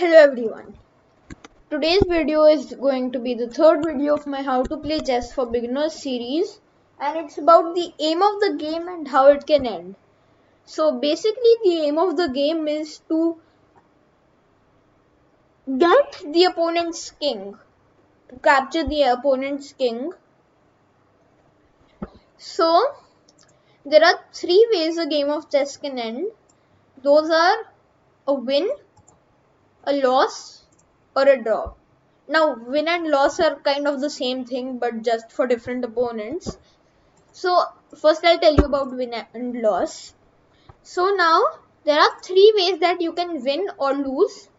Hello everyone. Today's video is going to be the third video of my How to Play Chess for Beginners series, and it's about the aim of the game and how it can end. So basically the aim of the game is to get the opponent's king, to capture the opponent's king. So there are three ways a game of chess can end. Those are a win, a loss, or a draw. Now, win and loss are kind of the same thing, but just for different opponents. So, first I'll tell you about win and loss. So now, there are three ways that you can win or lose.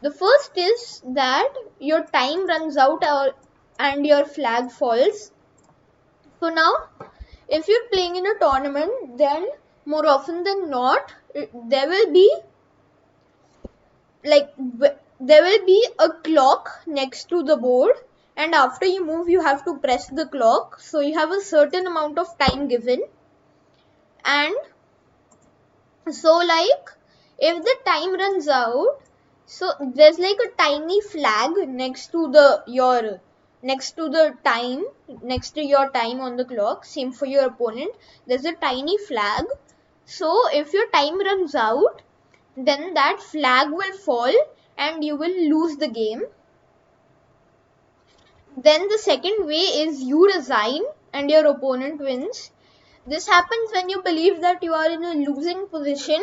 The first is that your time runs out and your flag falls. So now, if you're playing in a tournament, then more often than not, there will be a clock next to the board, and after you move you have to press the clock, so you have a certain amount of time given. And so if the time runs out, so there's like a tiny flag next to your time on the clock. Same for your opponent, there's a tiny flag. So if your time runs out, then that flag will fall and you will lose the game. Then the second way is you resign and your opponent wins. This happens when you believe that you are in a losing position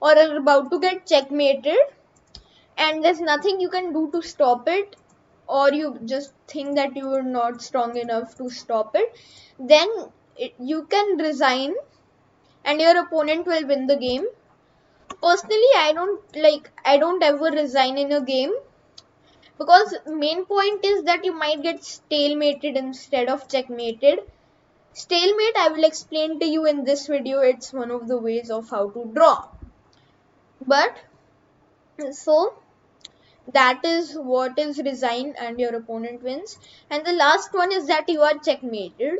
or are about to get checkmated and there's nothing you can do to stop it, or you just think that you are not strong enough to stop it. Then you can resign and your opponent will win the game. Personally, I don't ever resign in a game, because main point is that you might get stalemated instead of checkmated. Stalemate I will explain to you in this video. It's one of the ways of how to draw. But so that is what is resign and your opponent wins. And the last one is that you are checkmated.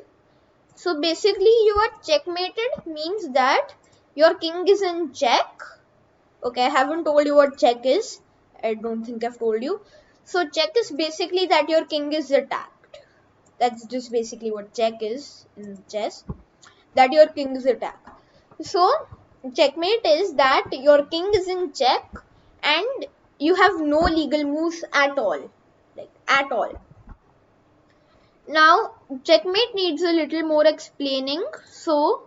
So basically you are checkmated means that your king is in check. Okay, I haven't told you what check is. I don't think I've told you. So check is basically that your king is attacked. That's just basically what check is in chess. That your king is attacked. So checkmate is that your king is in check and you have no legal moves at all. Like at all. Now checkmate needs a little more explaining. So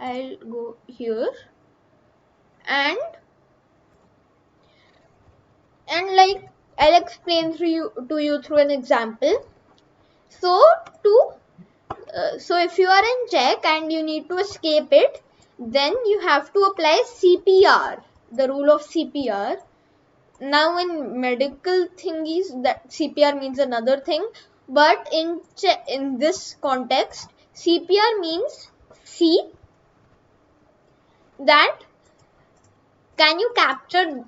I'll go here and I'll explain to you through an example. So if you are in check and you need to escape it, then you have to apply CPR, the rule of CPR. Now in medical thingies, that CPR means another thing, but in this context, CPR means C, that can you capture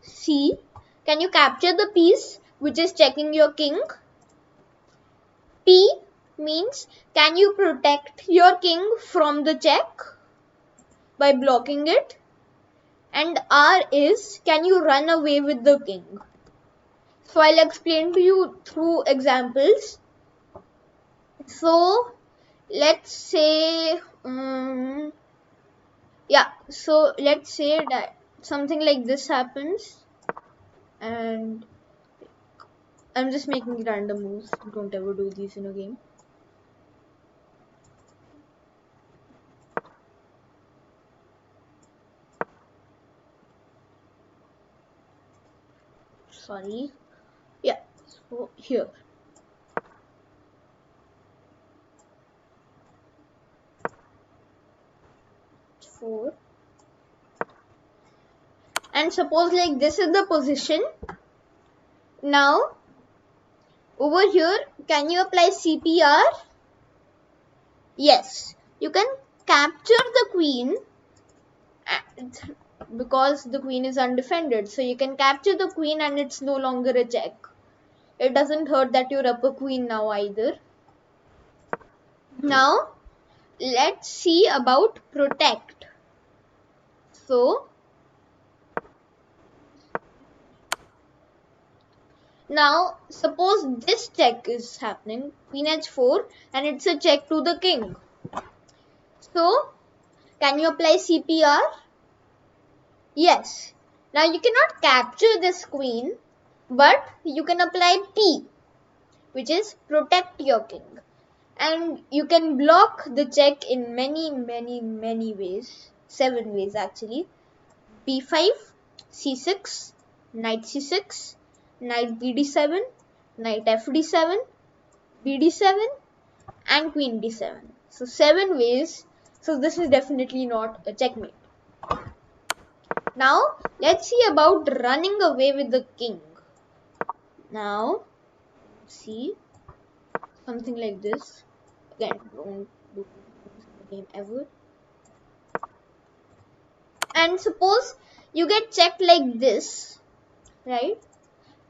C, can you capture the piece which is checking your king? P means can you protect your king from the check by blocking it? And R is can you run away with the king? So I'll explain to you through examples. So let's say let's say that something like this happens, and I'm just making random moves. Don't ever do these in a game. Sorry. Yeah, so here. Four. And suppose like this is the position. Now over here, can you apply CPR? Yes, you can capture the queen because the queen is undefended. So you can capture the queen and it's no longer a check. It doesn't hurt that you're up a queen now either. Now let's see about protect. So Now suppose this check is happening, queen h4, and it's a check to the king. So can you apply CPR? Yes. Now you cannot capture this queen, but you can apply P, which is protect your king. And you can block the check in many ways. 7 ways actually. B5, C6, knight C6, knight BD7, knight FD7, BD7, and queen D7. So 7 ways. So this is definitely not a checkmate. Now let's see about running away with the king. Now see something like this. Again, don't do this in the game ever. And suppose you get checked like this, right?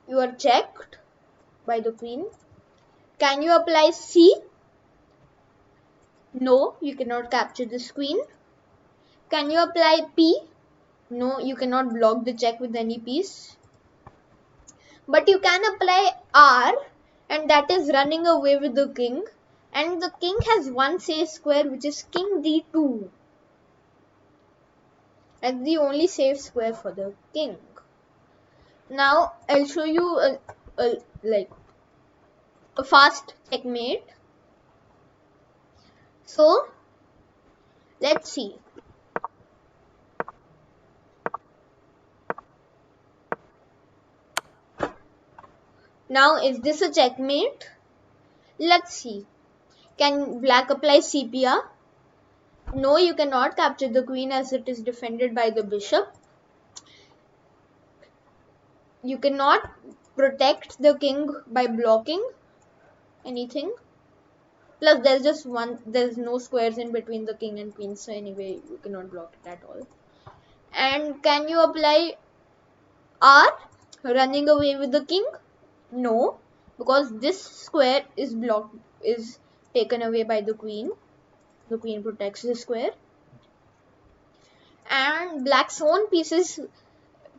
You are checked by the queen. Can you apply C? No, you cannot capture this queen. Can you apply P? No, you cannot block the check with any piece. But you can apply R, and that is running away with the king. And the king has one safe square, which is king D2. That's the only safe square for the king. Now I'll show you a fast checkmate. So let's see. Now is this a checkmate? Let's see. Can black apply CPR? No, you cannot capture the queen as it is defended by the bishop. You cannot protect the king by blocking anything. Plus there's no squares in between the king and queen, so anyway you cannot block it at all. And can you apply R, running away with the king? No, because this square is taken away by the queen. The queen protects the square. And black's own pieces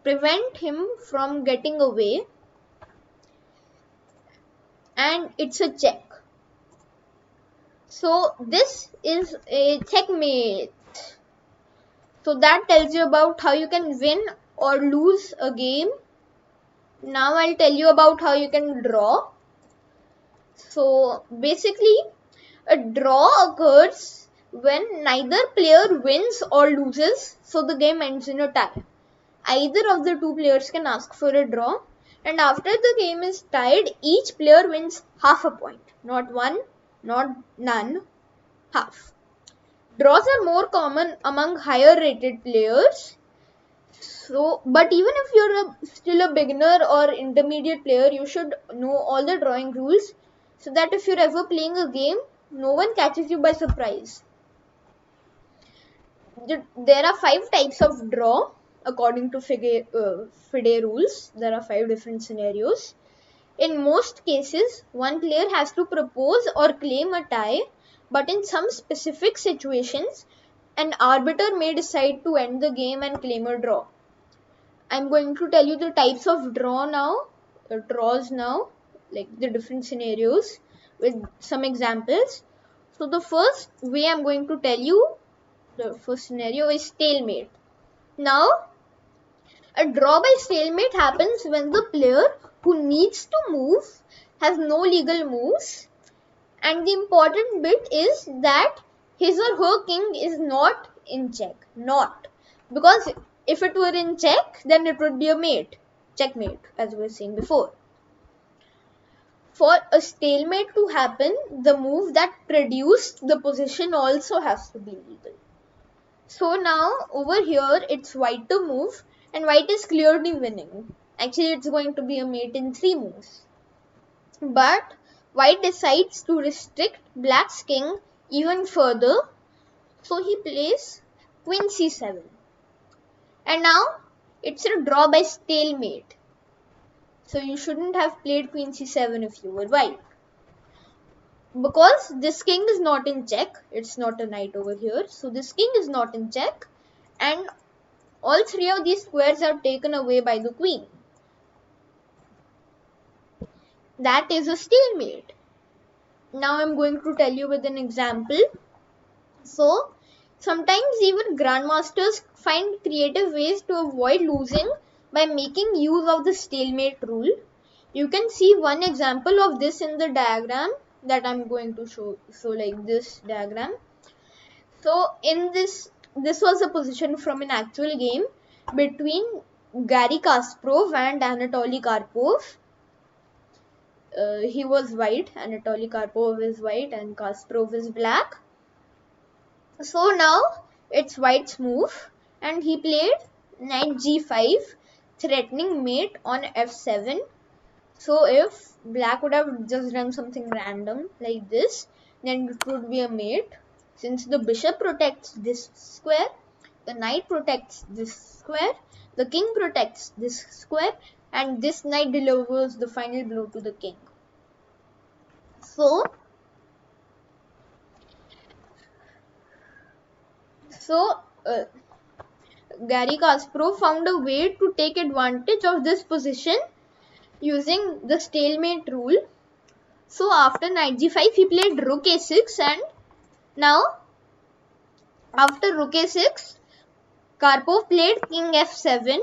prevent him from getting away. And it's a check. So this is a checkmate. So that tells you about how you can win or lose a game. Now I'll tell you about how you can draw. So basically a draw occurs when neither player wins or loses, so the game ends in a tie. Either of the two players can ask for a draw, and after the game is tied, each player wins half a point. Not one, not none, half. Draws are more common among higher rated players. So, but even if you're still a beginner or intermediate player, you should know all the drawing rules so that if you're ever playing a game, no one catches you by surprise. There are 5 types of draw according to FIDE rules. There are 5 different scenarios. In most cases, one player has to propose or claim a tie, but in some specific situations, an arbiter may decide to end the game and claim a draw. I'm going to tell you the types of draws now, like the different scenarios with some examples. So the first way I'm going to tell you, the first scenario is stalemate. Now, a draw by stalemate happens when the player who needs to move has no legal moves, and the important bit is that his or her king is not in check. Not. Because if it were in check, then it would be a mate. Checkmate, as we were saying before. For a stalemate to happen, the move that produced the position also has to be legal. So now over here it's white to move, and white is clearly winning. Actually it's going to be a mate in 3 moves. But white decides to restrict black's king even further, so he plays queen c7. And now it's a draw by stalemate. So you shouldn't have played queen c7 if you were white. Because this king is not in check, it's not a knight over here, so this king is not in check, and all 3 of these squares are taken away by the queen. that is a stalemate. Now I'm going to tell you with an example. So sometimes even grandmasters find creative ways to avoid losing by making use of the stalemate rule. You can see one example of this in the diagram that I'm going to show. So like this diagram. So in this was a position from an actual game between Garry Kasparov and Anatoly Karpov. He was white, Anatoly Karpov is white and Kasparov is black. So now it's white's move and he played knight g5 threatening mate on f7. So if black would have just done something random like this, then it would be a mate. Since the bishop protects this square, the knight protects this square, the king protects this square, and this knight delivers the final blow to the king. So Garry Kasparov found a way to take advantage of this position using the stalemate rule. So after knight g5 he played rook a6, and now after rook a6 Karpov played king f7,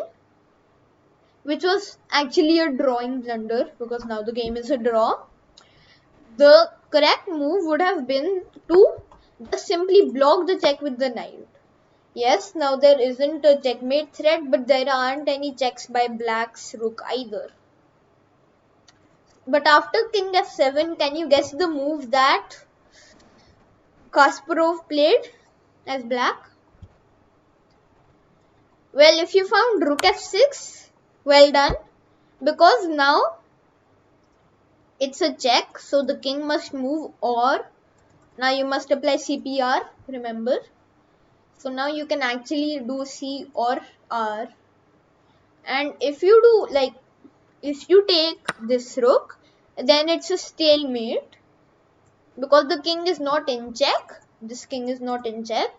which was actually a drawing blunder because now the game is a draw. The correct move would have been to just simply block the check with the knight. Yes, now there isn't a checkmate threat, but there aren't any checks by black's rook either. But after king f7, can you guess the move that Kasparov played as black? Well, if you found rook f6, well done, because now it's a check, so the king must move, or now you must apply CPR, remember. So now you can actually do C or R. And if you do like, if you take this rook, then it's a stalemate because the king is not in check. This king is not in check,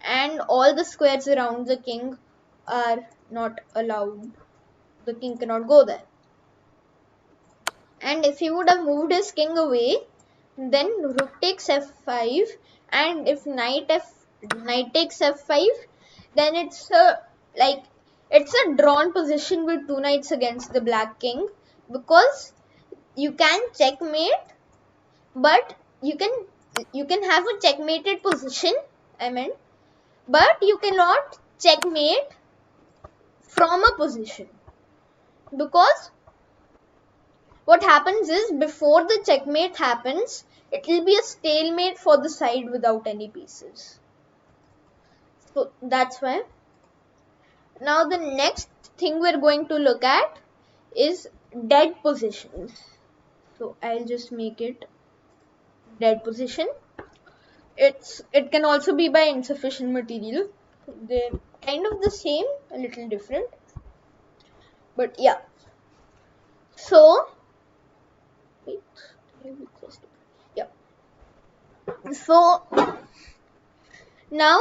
and all the squares around the king are not allowed. The king cannot go there. And if he would have moved his king away, then rook takes f5, and if knight takes f5, then it's a drawn position with two knights against the black king, because you can checkmate, but you can have a checkmated position, but you cannot checkmate from a position, because what happens is before the checkmate happens, it will be a stalemate for the side without any pieces. So that's why. Now the next thing we're going to look at is dead positions. So I'll just make it dead position. It can also be by insufficient material. They're kind of the same, a little different. But yeah. So So now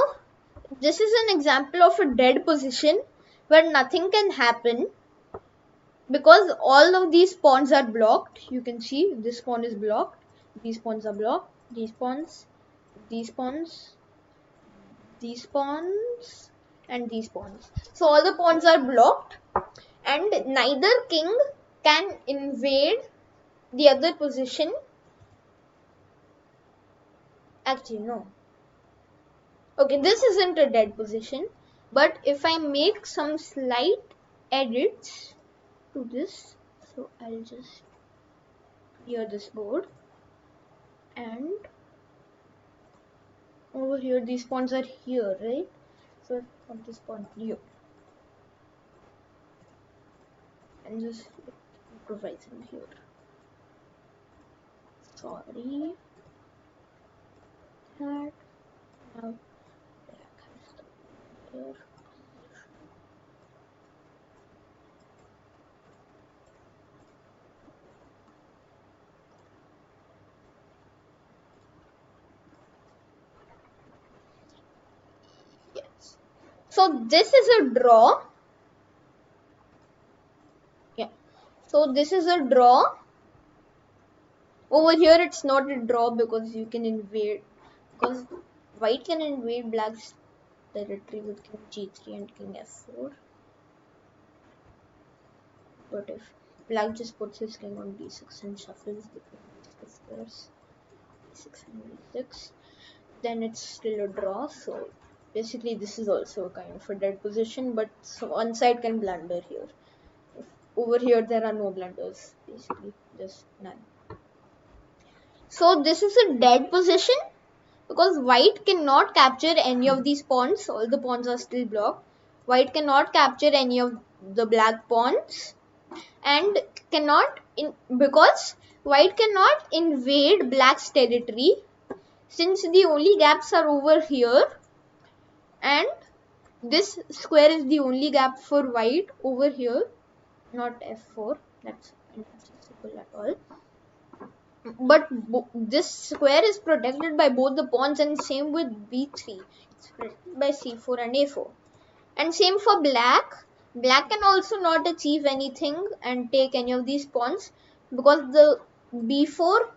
this is an example of a dead position where nothing can happen because all of these pawns are blocked. You can see this pawn is blocked, these pawns are blocked, these pawns, these pawns, these pawns, and these pawns. So all the pawns are blocked and neither king can invade the other position. Actually, no. Okay, this isn't a dead position, but if I make some slight edits to this, so I'll just clear this board, and over here these pawns are here, right? So I put this pawn here and just improvising here. Sorry. That now black has the here. Yes. So this is a draw. Yeah. So this is a draw. Over here it's not a draw because you can invade, because white can invade black's territory with king g3 and king f4. But if black just puts his king on d6 and shuffles the squares, d6 and d6, then it's still a draw. So basically this is also a kind of a dead position, but so one side can blunder here. If over here there are no blunders, basically just none. So this is a dead position because white cannot capture any of these pawns. All the pawns are still blocked. White cannot capture any of the black pawns, and cannot because white cannot invade black's territory, since the only gaps are over here, and this square is the only gap for white over here, not f4. That's inaccessible at all. But this square is protected by both the pawns, and same with b3. It's protected by c4 and a4. And same for black. Black can also not achieve anything and take any of these pawns because the b4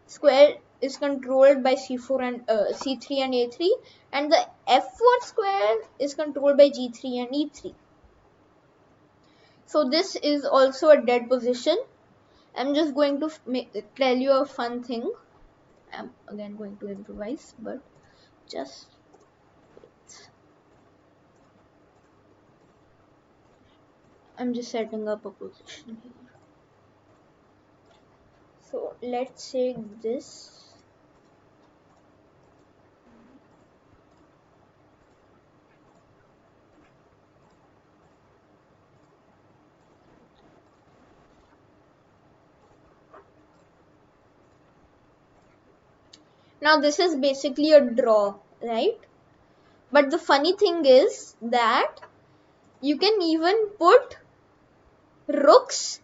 square is controlled by c4 and c3 and a3, and the f4 square is controlled by g3 and e3. So this is also a dead position. I'm just going to tell you a fun thing. I'm again going to improvise, but just I'm just setting up a position here. So let's say this. Now this is basically a draw, right? But the funny thing is that you can even put rooks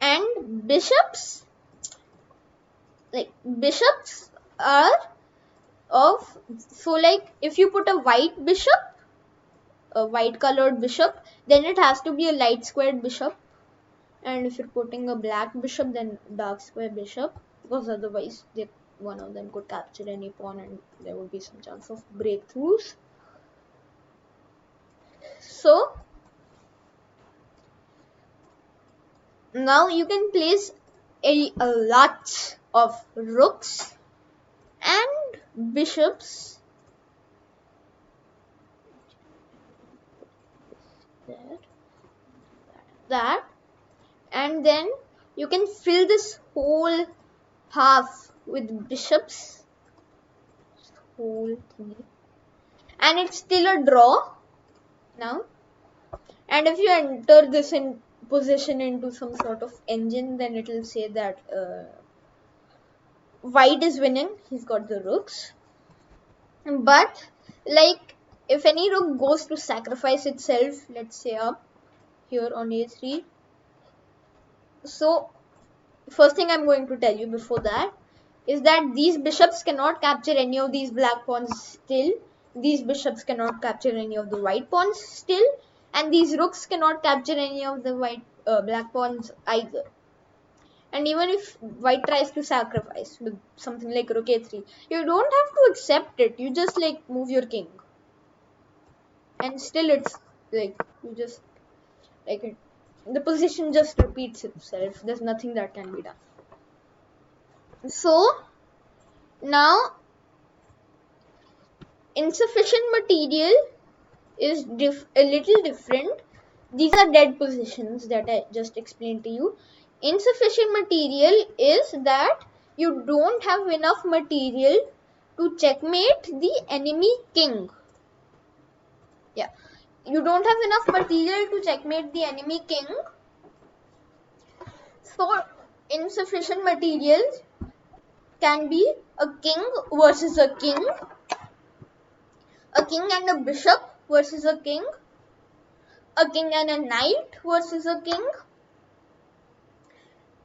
and bishops. Like bishops are of, so like if you put a white bishop, a white colored bishop, then it has to be a light squared bishop. And if you're putting a black bishop, then dark square bishop, because otherwise one of them could capture any pawn and there would be some chance of breakthroughs. So now you can place a lot of rooks and bishops there, that, and then you can fill this whole half with bishops, whole thing, and it's still a draw now. And if you enter this in position into some sort of engine, then it will say that white is winning, he's got the rooks. But like if any rook goes to sacrifice itself, let's say up here on a3, so first thing I'm going to tell you before that is that these bishops cannot capture any of these black pawns still, these bishops cannot capture any of the white pawns still, and these rooks cannot capture any of the black pawns either. And even if white tries to sacrifice with something like rook a3, you don't have to accept it, you just like move your king, and still it's like you just like it, the position just repeats itself, there's nothing that can be done. So now insufficient material is a little different. These are dead positions that I just explained to you. Insufficient material is that you don't have enough material to checkmate the enemy king. Yeah, you don't have enough material to checkmate the enemy king. So insufficient material can be a king versus a king and a bishop versus a king and a knight versus a king,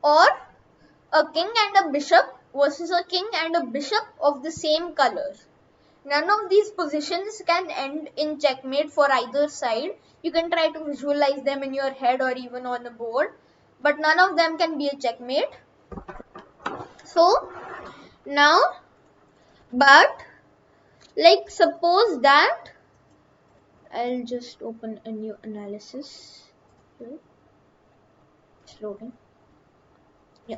or a king and a bishop versus a king and a bishop of the same color. None of these positions can end in checkmate for either side. You can try to visualize them in your head or even on the board, but none of them can be a checkmate. So now, but like suppose that I'll just open a new analysis here. It's loading. Yeah.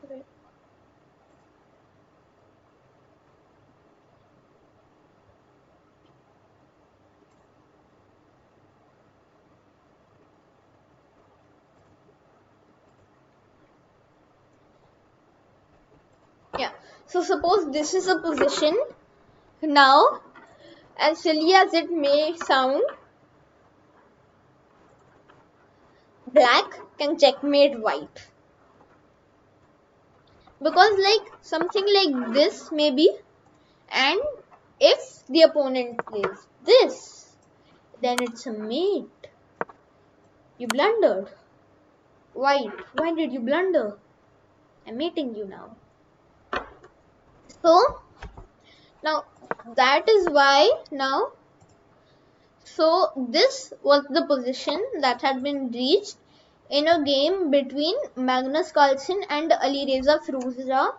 Okay. Yeah. So suppose this is a position. Now, as silly as it may sound, black can checkmate white. Because like something like this maybe, and if the opponent plays this, then it's a mate. You blundered. White, why did you blunder? I'm mating you now. So now that is why now, so this was the position that had been reached in a game between Magnus Carlsen and Alireza Firouzja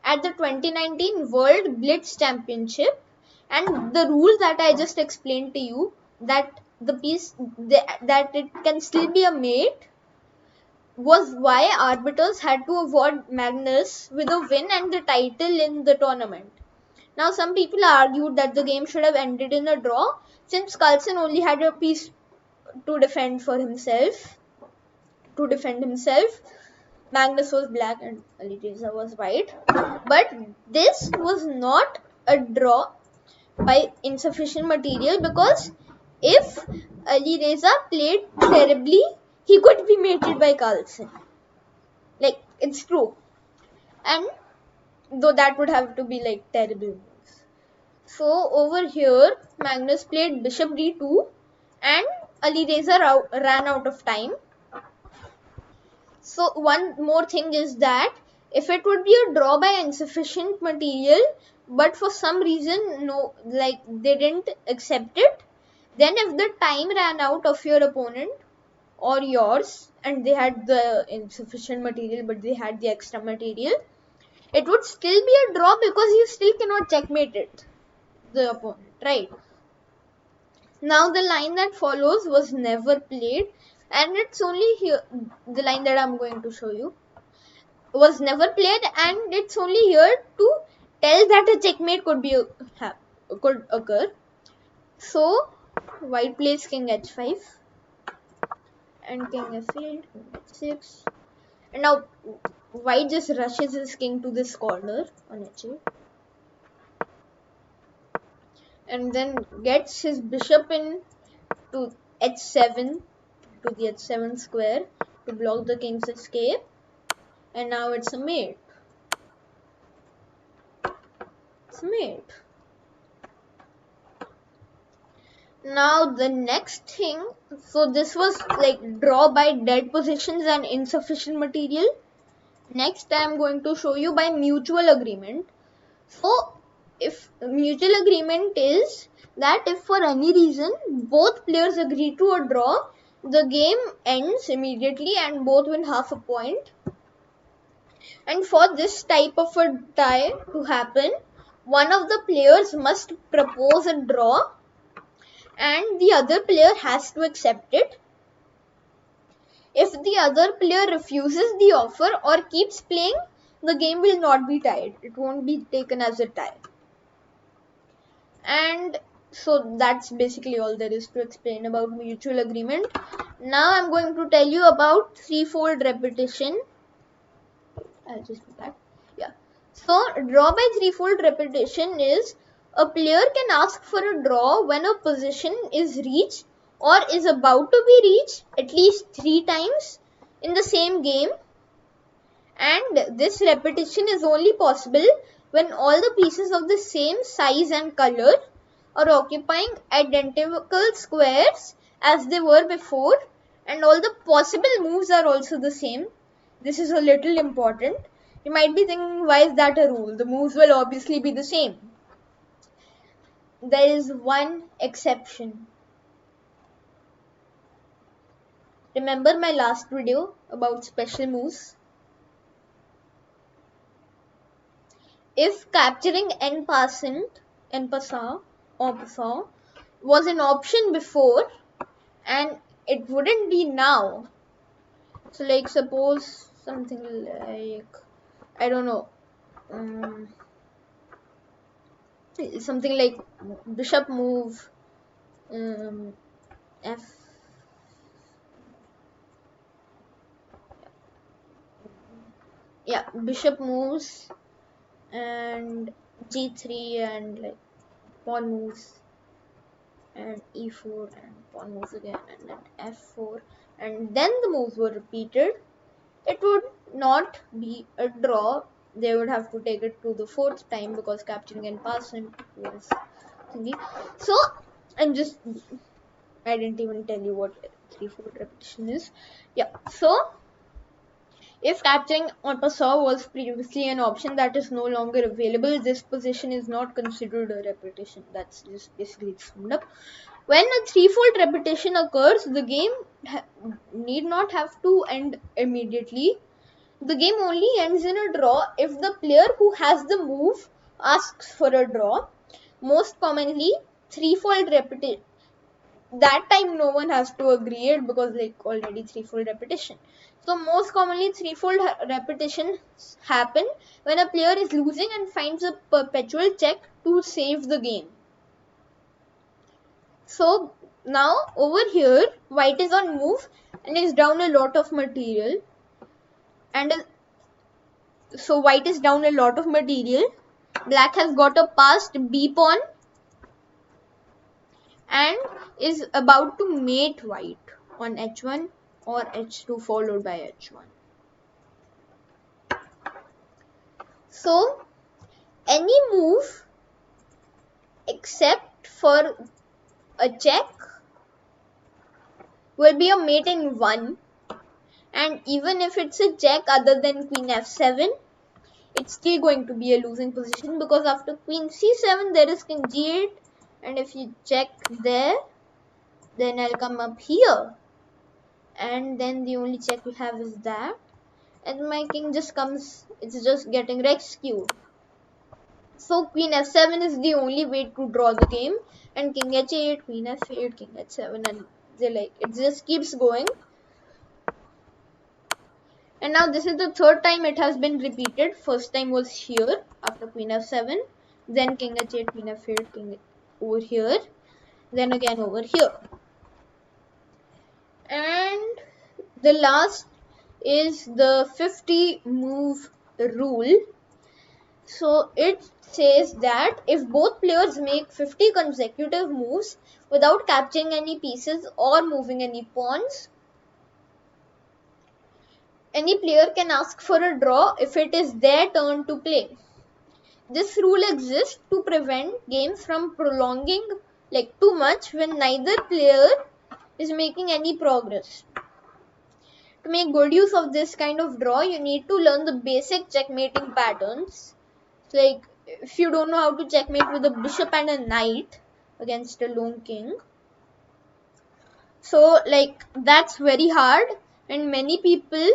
at the 2019 World Blitz Championship. And the rule that I just explained to you, that the piece that it can still be a mate, was why arbiters had to award Magnus with a win and the title in the tournament. Now some people argued that the game should have ended in a draw, since Carlsen only had a piece to defend himself. Magnus was black and Alireza was white. But this was not a draw by insufficient material, because if Alireza played terribly, he could be mated by Carlsen. Like, it's true. And though that would have to be like terrible moves. So over here, Magnus played bishop d2 and Alireza ran out of time. So one more thing is that if it would be a draw by insufficient material, but for some reason they didn't accept it, then if the time ran out of your opponent or yours and they had the insufficient material but they had the extra material, it would still be a draw because you still cannot checkmate the opponent, right? Now the line that follows was never played, and it's only here, the line that I'm going to show you was never played, and it's only here to tell that a checkmate could occur. So white plays king h5 and king f8, king h6, and now white just rushes his king to this corner on h8 and then gets his bishop in to h7, to the h7 square to block the king's escape, and now it's a mate. It's a mate. Now the next thing, so this was like draw by dead positions and insufficient material. Next I am going to show you by mutual agreement. So if mutual agreement is that if for any reason both players agree to a draw, the game ends immediately and both win half a point. And for this type of a tie to happen, one of the players must propose a draw and the other player has to accept it. If the other player refuses the offer or keeps playing, the game will not be tied. It won't be taken as a tie. And so that's basically all there is to explain about mutual agreement. Now I'm going to tell you about threefold repetition. I'll just do that. Yeah. So draw by threefold repetition is a player can ask for a draw when a position is reached or is about to be reached at least 3 times in the same game, and this repetition is only possible when all the pieces of the same size and color are occupying identical squares as they were before, and all the possible moves are also the same. this is a little important. You might be thinking, why is that a rule? The moves will obviously be the same. There is one exception. Remember my last video about special moves? If capturing en passant was an option before and it wouldn't be now. So like suppose something like, I don't know, something like bishop move, f, yeah, bishop moves and g3 and like pawn moves and e4 and pawn moves again and then f4, and then the moves were repeated, it would not be a draw. They would have to take it to the fourth time because capturing en passant was thingy. So I didn't even tell you what 3/4 repetition is. Yeah, so if capturing en passant was previously an option that is no longer available, this position is not considered a repetition. That's just basically summed up. When a threefold repetition occurs, the game need not have to end immediately. The game only ends in a draw if the player who has the move asks for a draw. Most commonly, threefold repetition. That time no one has to agree it because like already threefold repetition. So most commonly threefold repetitions happen when a player is losing and finds a perpetual check to save the game. So now over here white is on move and is down a lot of material, and so white is down a lot of material. Black has got a passed b pawn and is about to mate white on h1 or h2 followed by h1. So any move except for a check will be a mate in 1, and even if it's a check other than queen f7, it's still going to be a losing position because after queen c7 there is king g8, and if you check there, then I'll come up here, and then the only check we have is that, and my king just comes, it's just getting rescued. So queen f7 is the only way to draw the game, and king h8, queen f8, king h7, and they like it just keeps going. And now this is the third time it has been repeated. First time was here after queen f7, then king h8, queen f8, king over here, then again over here. And the last is the 50 move rule. So it says that if both players make 50 consecutive moves without capturing any pieces or moving any pawns, any player can ask for a draw if it is their turn to play. This rule exists to prevent games from prolonging like too much when neither player is making any progress. To make good use of this kind of draw, you need to learn the basic checkmating patterns. So like if you don't know how to checkmate with a bishop and a knight against a lone king, so like that's very hard, and many people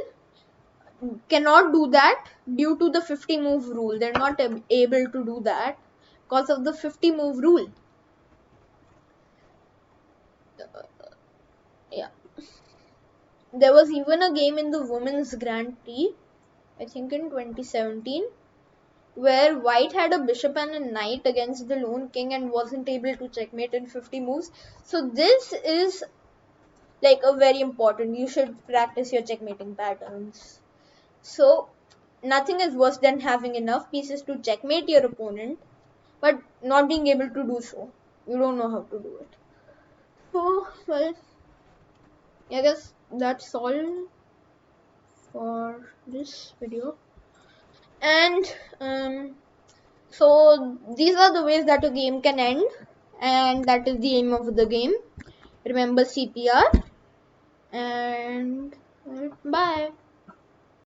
cannot do that due to the 50 move rule. They're not able to do that because of the 50 move rule. Yeah, there was even a game in the women's Grand Prix, I think in 2017, where white had a bishop and a knight against the lone king and wasn't able to checkmate in 50 moves. So this is like a very important, you should practice your checkmating patterns. So nothing is worse than having enough pieces to checkmate your opponent but not being able to do so. You don't know how to do it. So well, I guess that's all for this video. And so these are the ways that a game can end, and that is the aim of the game. Remember CPR, and bye.